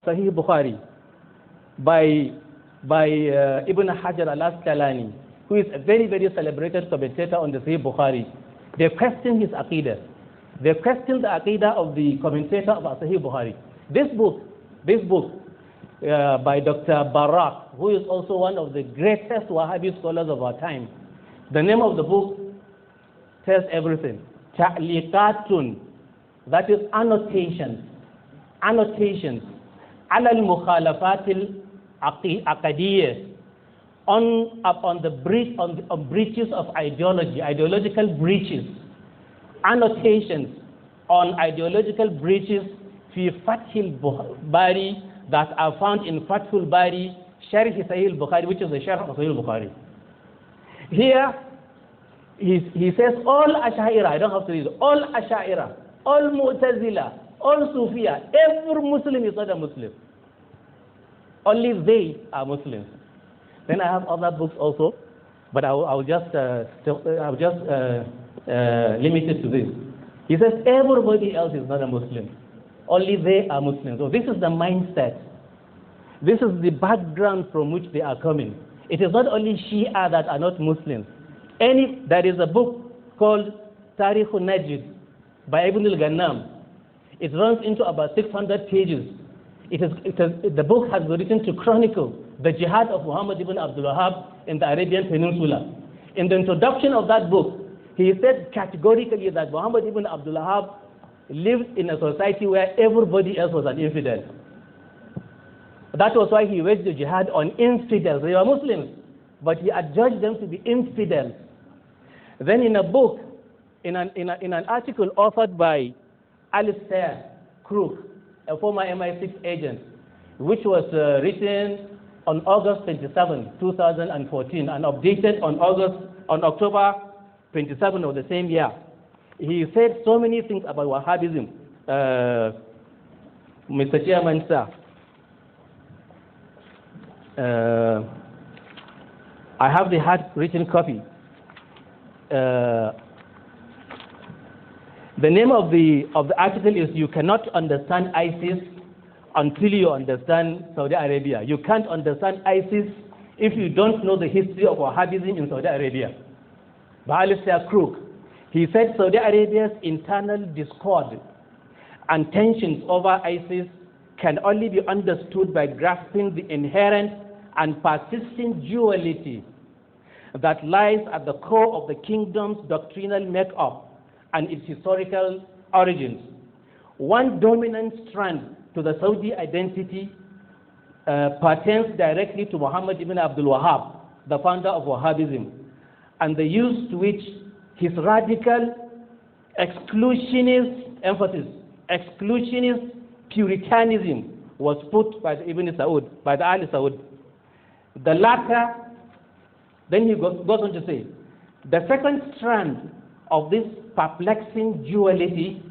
Sahih Bukhari by Ibn Hajar al-Asqalani, who is a very, very celebrated commentator on the Sahih Bukhari. They questioned his aqidah. They questioned the aqidah of the commentator of Sahih Bukhari. This book by Dr. Barak, who is also one of the greatest Wahhabi scholars of our time. The name of the book tells everything. Ta'liqatun, that is annotations. Annotations. Ala al-mukhalafatil aqadiyyah, on the breaches of ideology, ideological breaches. Annotations on ideological breaches fi Fathul Bari, that are found in Fathul Bari, Sharh Sahih Bukhari, which is the Sharh of Sahih Bukhari. Here, he says all Ash'ira, I don't have to read, all Ash'ira, all Mu'tazila, all Sufiya, every Muslim is not a Muslim. Only they are Muslims. Then I have other books also, but I'll just limit it to this. He says everybody else is not a Muslim. Only they are Muslims. So this is the mindset. This is the background from which they are coming. It is not only Shi'a that are not Muslims. There is a book called Tarikh al-Najd by Ibn al-Ghannam. It runs into about 600 pages. The book has been written to chronicle the jihad of Muhammad ibn Abdul Wahhab in the Arabian Peninsula. In the introduction of that book, he said categorically that Muhammad ibn Abdul Wahhab lived in a society where everybody else was an infidel. That was why he waged the jihad on infidels. They were Muslims, but he adjudged them to be infidels. Then in a book, in an article authored by Alistair Crook, a former MI6 agent, which was written on August 27, 2014, and updated on October 27 of the same year. He said so many things about Wahhabism. Mr. Chairman, sir, I have the handwritten copy. The name of the article is "You Cannot Understand ISIS Until You Understand Saudi Arabia." You can't understand ISIS if you don't know the history of Wahhabism in Saudi Arabia. By Alistair Crook. He said Saudi Arabia's internal discord and tensions over ISIS can only be understood by grasping the inherent and persistent duality that lies at the core of the kingdom's doctrinal makeup and its historical origins. One dominant strand to the Saudi identity pertains directly to Muhammad ibn Abdul Wahhab, the founder of Wahhabism, and the use to which his radical exclusionist puritanism was put by the Ibn Saud, by the Ali Saud. The latter, then he goes on to say, the second strand of this perplexing duality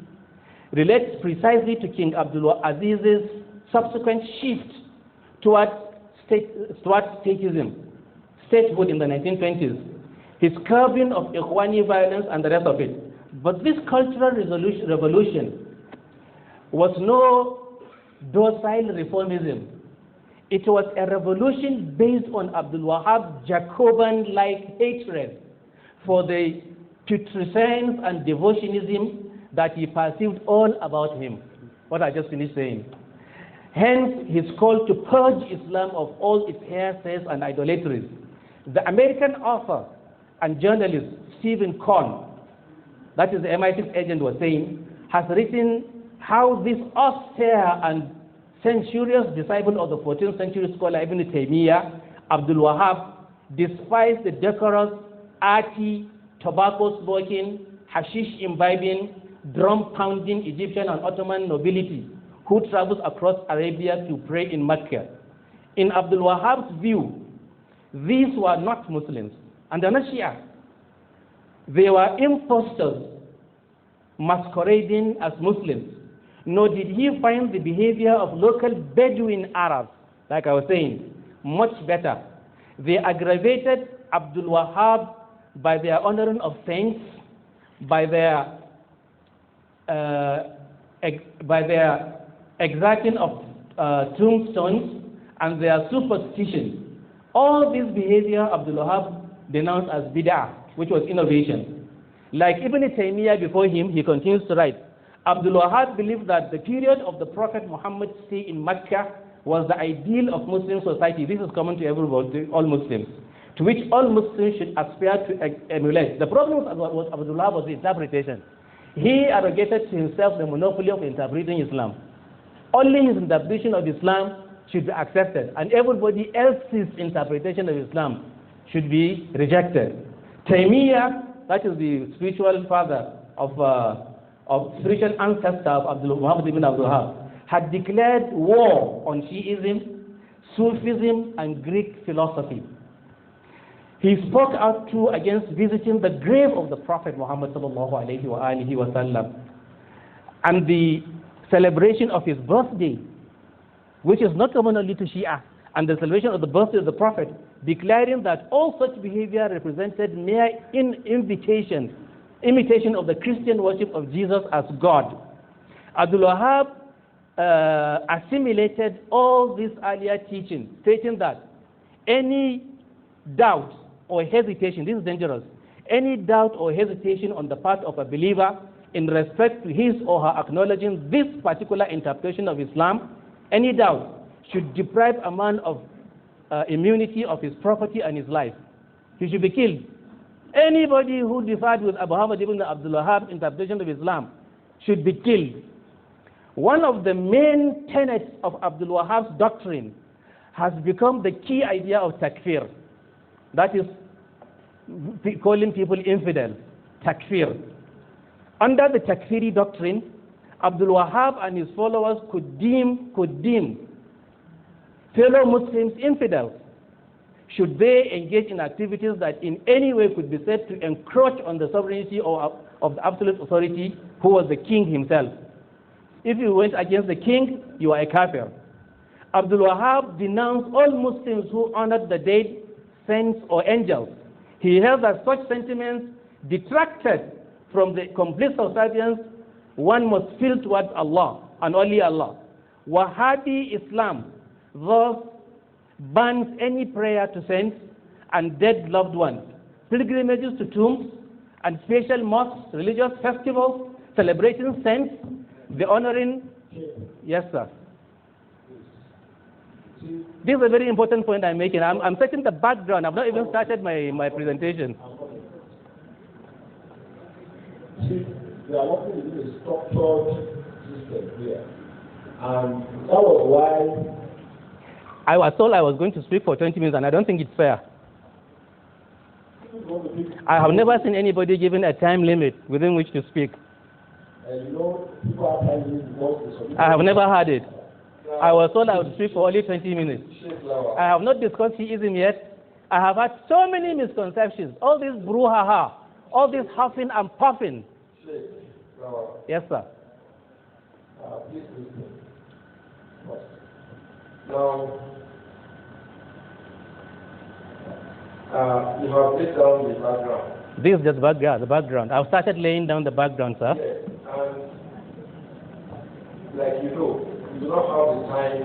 relates precisely to King Abdul Aziz's subsequent shift towards statehood in the 1920s, his curbing of Ikhwani violence and the rest of it. But this cultural revolution was no docile reformism. It was a revolution based on Abdul Wahhab's Jacoban-like hatred for the putrescence and devotionism that he perceived all about him. What I just finished saying. Hence his call to purge Islam of all its heresies and idolatries. The American author and journalist Stephen Cohn, that is the MI6 agent, was saying, has written how this austere and censorious disciple of the 14th century scholar Ibn Taymiyyah, Abdul Wahhab, despised the decorous, arty, tobacco smoking, hashish imbibing, drum pounding Egyptian and Ottoman nobility who travels across Arabia to pray in Mecca. In Abdul Wahhab's view, these were not Muslims, and they're not Shia. They were impostors masquerading as Muslims. Nor did he find the behavior of local Bedouin Arabs, like I was saying, much better. They aggravated Abdul Wahhab by their honoring of saints, by their exacting of tombstones, and their superstitions. All this behavior Abdul Wahab denounced as bid'ah, which was innovation. Like Ibn Taymiyyah before him, he continues to write, Abdul Wahab believed that the period of the Prophet Muhammad's stay in Mecca was the ideal of Muslim society. This is common to everybody, all Muslims, to which all Muslims should aspire to emulate. The problem with Abdul Wahab was the interpretation. He arrogated to himself the monopoly of interpreting Islam. Only his interpretation of Islam should be accepted, and everybody else's interpretation of Islam should be rejected. Taymiyyah, that is the spiritual father of spiritual ancestor of Muhammad ibn Abdul Wahab, had declared war on Shi'ism, Sufism, and Greek philosophy. He spoke out too against visiting the grave of the Prophet Muhammad sallallahu alaihi wasallam, and the celebration of his birthday, which is not common only to Shia, and the celebration of the birthday of the Prophet, declaring that all such behavior represented mere imitation of the Christian worship of Jesus as God. Abdul Wahab assimilated all these earlier teachings, stating that any doubt or hesitation, this is dangerous, any doubt or hesitation on the part of a believer in respect to his or her acknowledging this particular interpretation of Islam, any doubt should deprive a man of immunity of his property and his life. He should be killed. Anybody who differed with Abu Hamad ibn Abdul Wahhab's interpretation of Islam should be killed. One of the main tenets of Abdul Wahhab's doctrine has become the key idea of takfir. That is calling people infidel, takfir. Under the takfiri doctrine, Abdul Wahhab and his followers could deem fellow Muslims infidels should they engage in activities that in any way could be said to encroach on the sovereignty of the absolute authority, who was the king himself. If you went against the king, you are a kafir. Abdul Wahhab denounced all Muslims who honored the dead, saints or angels. He held that such sentiments detracted from the complete subservience one must feel towards Allah and only Allah. Wahhabi Islam thus bans any prayer to saints and dead loved ones, pilgrimages to tombs and special mosques, religious festivals, celebrating saints, the honoring. Yes, sir. This is a very important point I'm making. I'm setting the background. I've not even started my presentation. See, we are working with a structured system here. And that was why I was told I was going to speak for 20 minutes, and I don't think it's fair. I have never seen anybody given a time limit within which to speak. people have time limits. I have never had it. I was told I would speak for only 20 minutes. I have not discussed Shi'ism yet. I have had so many misconceptions. All this brouhaha, all this huffing and puffing. Yes, sir. Please listen. Now, you have laid down the background. This is just the background. I've started laying down the background, sir. Yes, and like you do not have the time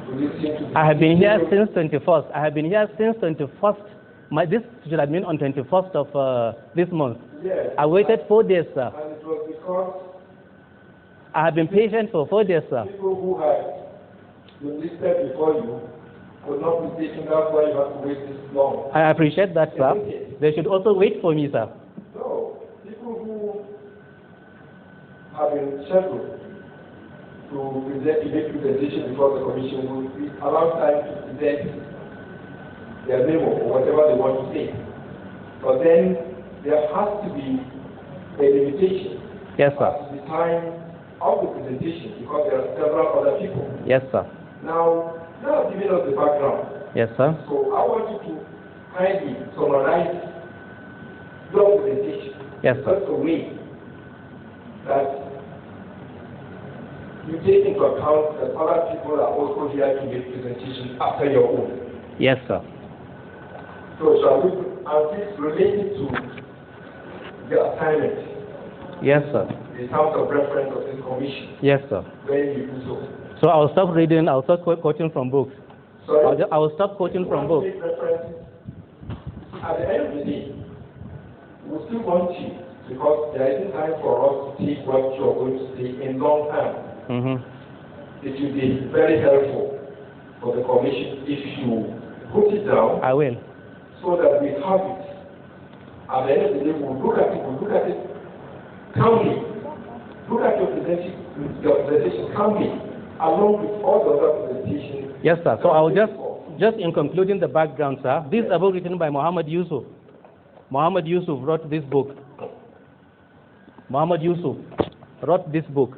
to listen to. I have been here since 21st. I have been here since 21st. This should have been on 21st of this month. Yes. I waited 4 days, sir. And it was because I have been patient for 4 days, sir. people who had been listed before you could not be taken. That's why you have to wait this long. I appreciate that, sir. They should also wait for me, sir. No, people who have been scheduled to present, make presentation before the commission will be allowed time to present their memo or whatever they want to say. But then there has to be a limitation. Yes, sir. At the time of the presentation, because there are several other people. Yes, sir. Now I've given us the background. Yes, sir. So I want you to kindly summarize your presentation. Yes, sir. That's a way that you take into account that other people are also here to make presentation after your own. Yes, sir. So shall we, and this related to the assignment. Yes, sir. The terms of reference of this commission. Yes, sir. When you do so. So I'll stop reading, I'll start quoting from books. Sorry? I will stop quoting from books. At the end of the day, we still want you, because there isn't time for us to take what you're going to say in long time. It will be very helpful for the commission if you put it down. I will. So that we have it. At the end of the day, we'll look at it calmly. Look at your presentation calmly, along with all the other presentations. Yes, sir. So I will just in concluding the background, sir. This is a book written by Muhammad Yusuf. Muhammad Yusuf wrote this book. Muhammad Yusuf wrote this book.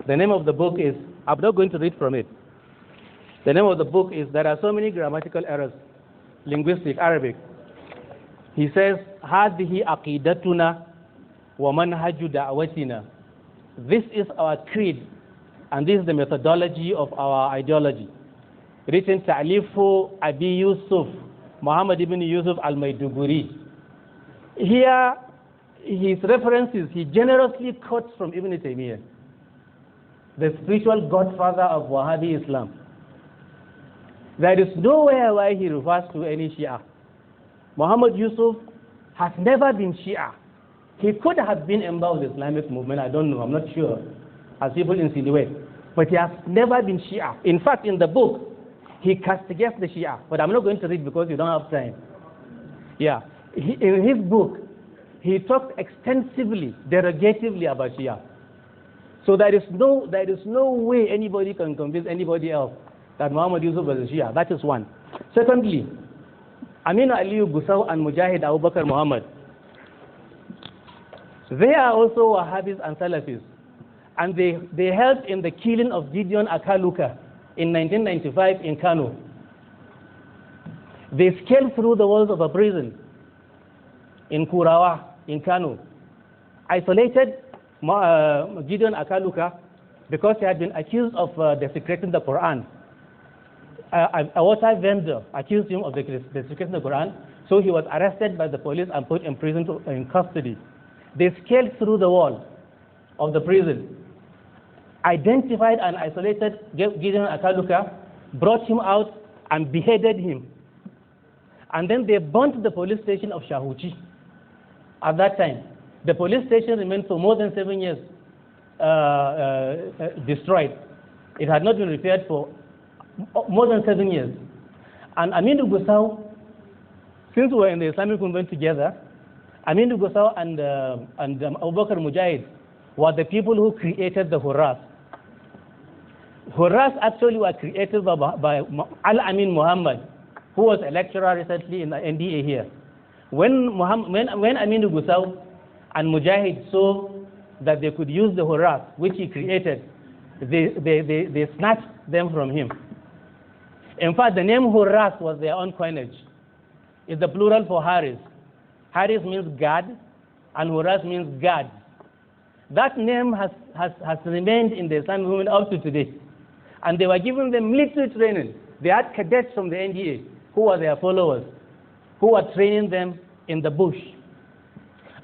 The name of the book is, I'm not going to read from it. The name of the book is, there are so many grammatical errors, linguistic, Arabic. He says, هذه عقيدتنا ومنهج دعوتنا. This is our creed, and this is the methodology of our ideology. Written Ta'lifu Abi Yusuf, Muhammad ibn Yusuf al-Maiduguri. Here, his references, he generously quotes from Ibn Taymiyyah, the spiritual godfather of Wahhabi Islam. There is nowhere where he refers to any Shia. Muhammad Yusuf has never been Shia. He could have been a member of the Islamic movement, I don't know, I'm not sure, as people insinuate. But he has never been Shia. In fact, in the book, he castigates the Shia. But I'm not going to read because you don't have time. Yeah. In his book, he talked extensively, derogatively about Shia. So there is no way anybody can convince anybody else that Muhammad Yusuf was a Shia. That is one. Secondly, Aminu Aliyu Gusau and Mujahid Abu Bakr Muhammad, they are also Wahhabis and Salafis. And they helped in the killing of Gideon Akaluka in 1995 in Kano. They scaled through the walls of a prison in Kurawa, in Kano, isolated Gideon Akaluka because he had been accused of desecrating the Quran. A water vendor accused him of desecrating the Quran, so he was arrested by the police and put in prison in custody. They scaled through the wall of the prison, identified and isolated Gideon Akaluka, brought him out and beheaded him. And then they burnt the police station of Shahuchi. At that time, the police station remained for more than 7 years destroyed. It had not been repaired for more than 7 years. And Aminu Gusau, since we were in the Islamic movement together, Aminu Gusau and Abu Bakr Mujahid were the people who created the Hurras. Hurras actually were created by Al-Amin Muhammad, who was a lecturer recently in the NDA here. When Aminu Gusau and Mujahid saw that they could use the Hurras, which he created, they snatched them from him. In fact, the name Hurras was their own coinage. It's the plural for Haris. Haris means God, and Hurras means God. That name has remained in the Islamic movement up to today. And they were giving them military training. They had cadets from the NDA who were their followers, who were training them in the bush.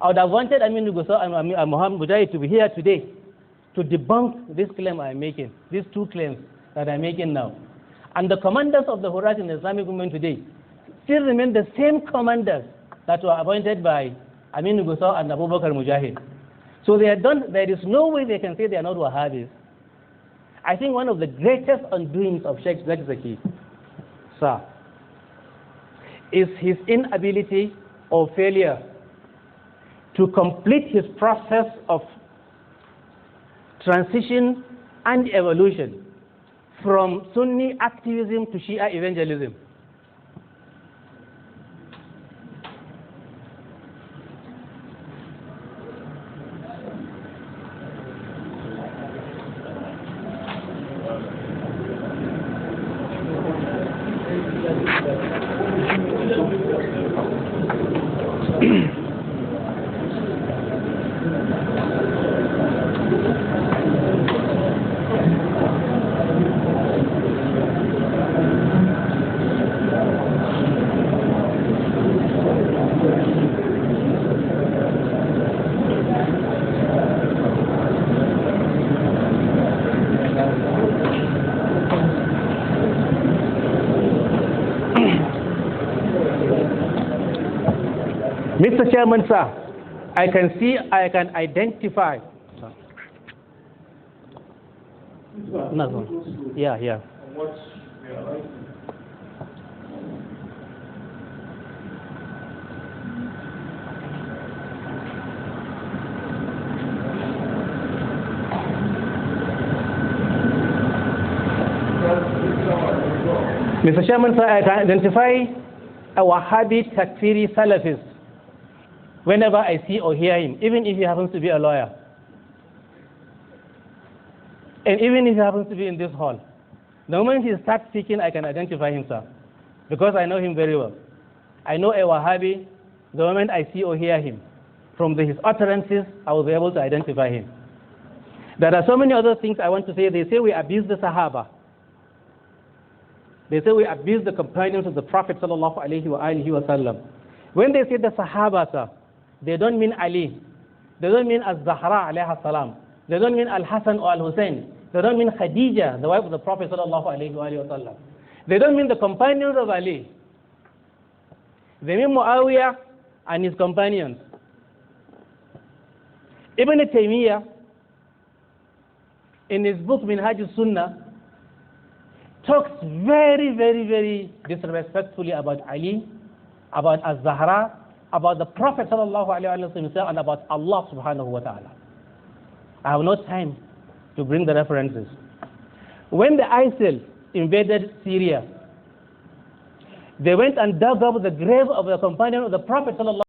I would have wanted Aminu Gusau and Muhammad Mujahid to be here today to debunk this claim I'm making, these two claims that I'm making now. And the commanders of the Hurras in the Islamic movement today still remain the same commanders that were appointed by Aminu Gusau and Abu Bakr Mujahid. So there is no way they can say they are not Wahhabis. I think one of the greatest undoings of Sheikh Zakzaki, sir, is his inability or failure to complete his process of transition and evolution from Sunni activism to Shia evangelism. Mr. Chairman, sir, I can identify. No. Yeah. Mr. Chairman, sir, I can identify a Wahhabi Takfiri Salafist whenever I see or hear him, even if he happens to be a lawyer. And even if he happens to be in this hall. The moment he starts speaking, I can identify him, sir, because I know him very well. I know a Wahhabi. The moment I see or hear him, from his utterances, I will be able to identify him. There are so many other things I want to say. They say we abuse the Sahaba. They say we abuse the companions of the Prophet sallallahu alaihi wasallam. When they say the Sahaba, sir, they don't mean Ali. They don't mean Az-Zahra alayha salam. They don't mean Al-Hasan or Al-Hussein. They don't mean Khadija, the wife of the Prophet sallallahu alaihi wasallam. They don't mean the companions of Ali. They mean Muawiyah and his companions. Ibn Taymiyyah, in his book Minhaj al-Sunnah, talks very, very, very disrespectfully about Ali, about Az-Zahra, about the Prophet sallallahu alaihi wasallam, and about Allah subhanahu wa ta'ala. I have no time to bring the references. When the ISIL invaded Syria, they went and dug up the grave of the companion of the Prophet sallallahu